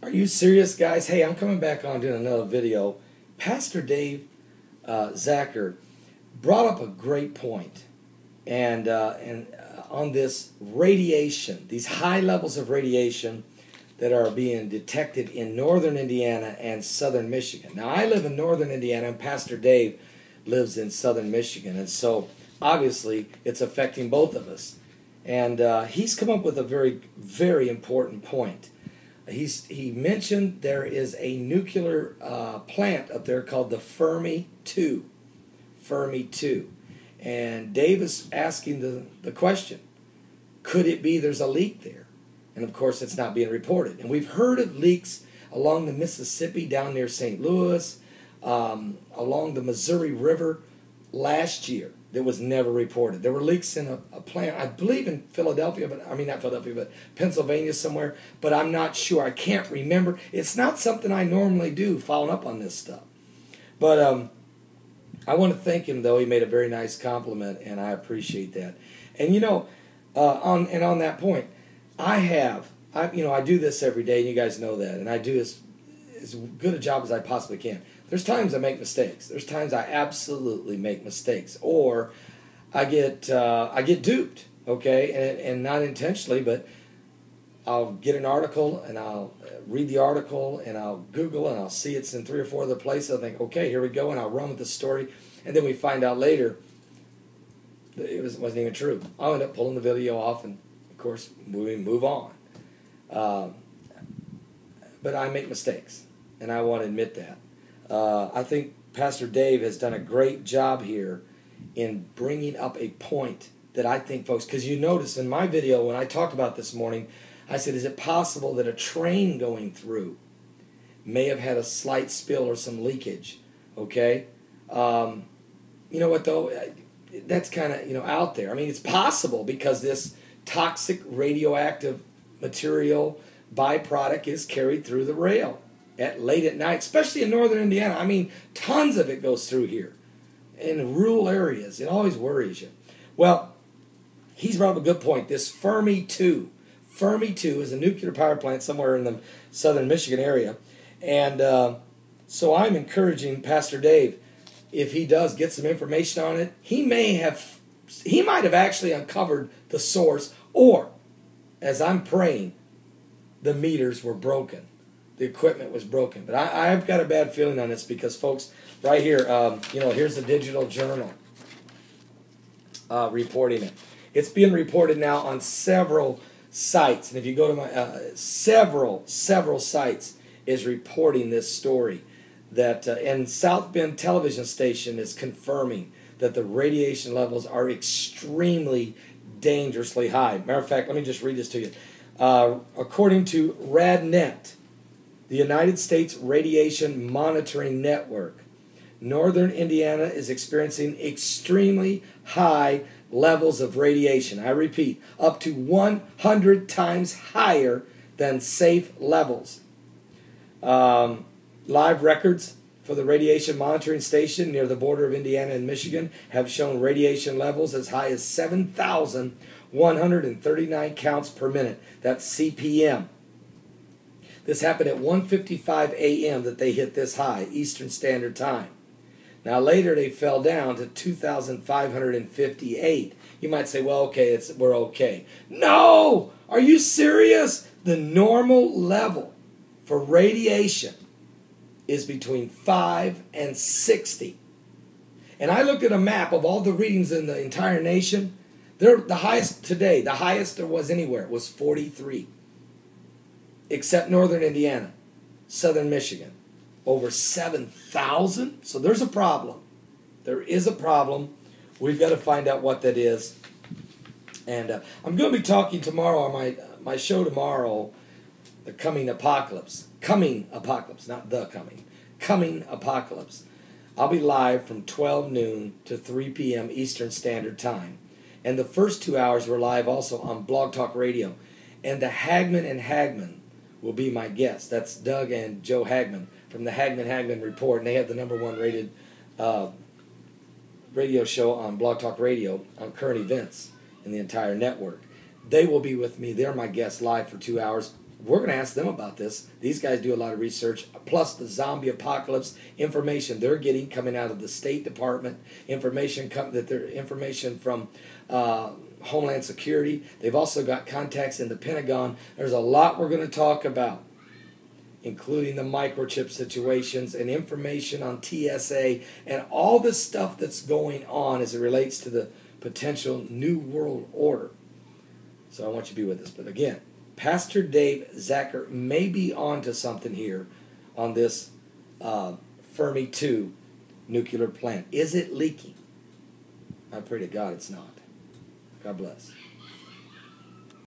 Are you serious, guys? Hey, I'm coming back on doing another video. Pastor Dave Zacher brought up a great point, and on this radiation, these high levels of radiation that are being detected in northern Indiana and southern Michigan. Now, I live in northern Indiana, and Pastor Dave lives in southern Michigan, and so obviously it's affecting both of us. And he's come up with a very, very important point. He mentioned there is a nuclear plant up there called the Fermi 2. Fermi 2. And Dave is asking the question, could it be there's a leak there? And of course it's not being reported. And we've heard of leaks along the Mississippi down near St. Louis, along the Missouri River last year that was never reported. There were leaks in a plant, I believe in Philadelphia, not Philadelphia, but Pennsylvania somewhere, but I'm not sure. I can't remember. It's not something I normally do, following up on this stuff. But I want to thank him, though. He made a very nice compliment, and I appreciate that. And on that point, I do this every day, and you guys know that, and I do as good a job as I possibly can. There's times I make mistakes. There's times I absolutely make mistakes, or I get duped, okay, and not intentionally, but I'll get an article and I'll read the article and I'll Google and I'll see it's in 3 or 4 other places. I think, okay, here we go, and I'll run with the story, and then we find out later that it wasn't even true. I'll end up pulling the video off, and of course we move on. But I make mistakes, and I want to admit that. I think Pastor Dave has done a great job here in bringing up a point that I think, folks, because you notice in my video when I talked about this morning, I said, is it possible that a train going through may have had a slight spill or some leakage? Okay? You know what, though? That's kind of, out there. I mean, it's possible because this toxic radioactive material byproduct is carried through the rail late at night, especially in northern Indiana. I mean, tons of it goes through here in rural areas. It always worries you. Well, he's brought up a good point. This Fermi 2. Fermi 2 is a nuclear power plant somewhere in the southern Michigan area. And so I'm encouraging Pastor Dave, if he does get some information on it, he might have actually uncovered the source, or, as I'm praying, the meters were broken. The equipment was broken. But I've got a bad feeling on this because, folks, right here, here's the Digital Journal reporting it. It's being reported now on several sites. And if you go to my several sites is reporting this story. And South Bend television station is confirming that the radiation levels are extremely dangerously high. Matter of fact, let me just read this to you. According to RadNet, the United States Radiation Monitoring Network, northern Indiana is experiencing extremely high levels of radiation. I repeat, up to 100 times higher than safe levels. Live records for the radiation monitoring station near the border of Indiana and Michigan have shown radiation levels as high as 7,139 counts per minute. That's CPM. This happened at 1:55 a.m. that they hit this high, Eastern Standard Time. Now later they fell down to 2,558. You might say, well, okay, we're okay. No! Are you serious? The normal level for radiation is between 5 and 60. And I looked at a map of all the readings in the entire nation. The highest today, the highest there was anywhere, was 43. Except northern Indiana, southern Michigan. Over 7,000? So there's a problem. There is a problem. We've got to find out what that is. And I'm going to be talking tomorrow on my show tomorrow, The Coming Apocalypse. Coming Apocalypse, not the coming. Coming Apocalypse. I'll be live from 12 noon to 3 p.m. Eastern Standard Time. And the first 2 hours were live also on Blog Talk Radio. And the Hagman and Hagman will be my guests. That's Doug and Joe Hagman from the Hagman Report. And they have the #1 rated radio show on Blog Talk Radio on current events in the entire network. They will be with me. They're my guests live for 2 hours. we're going to ask them about this. These guys do a lot of research, plus the zombie apocalypse information they're getting coming out of the State Department, information from Homeland Security. They've also got contacts in the Pentagon. There's a lot we're going to talk about, including the microchip situations and information on TSA and all the stuff that's going on as it relates to the potential New World Order. So I want you to be with us. But again, Pastor Dave Zacher may be onto something here on this Fermi 2 nuclear plant. Is it leaking? I pray to God it's not. God bless.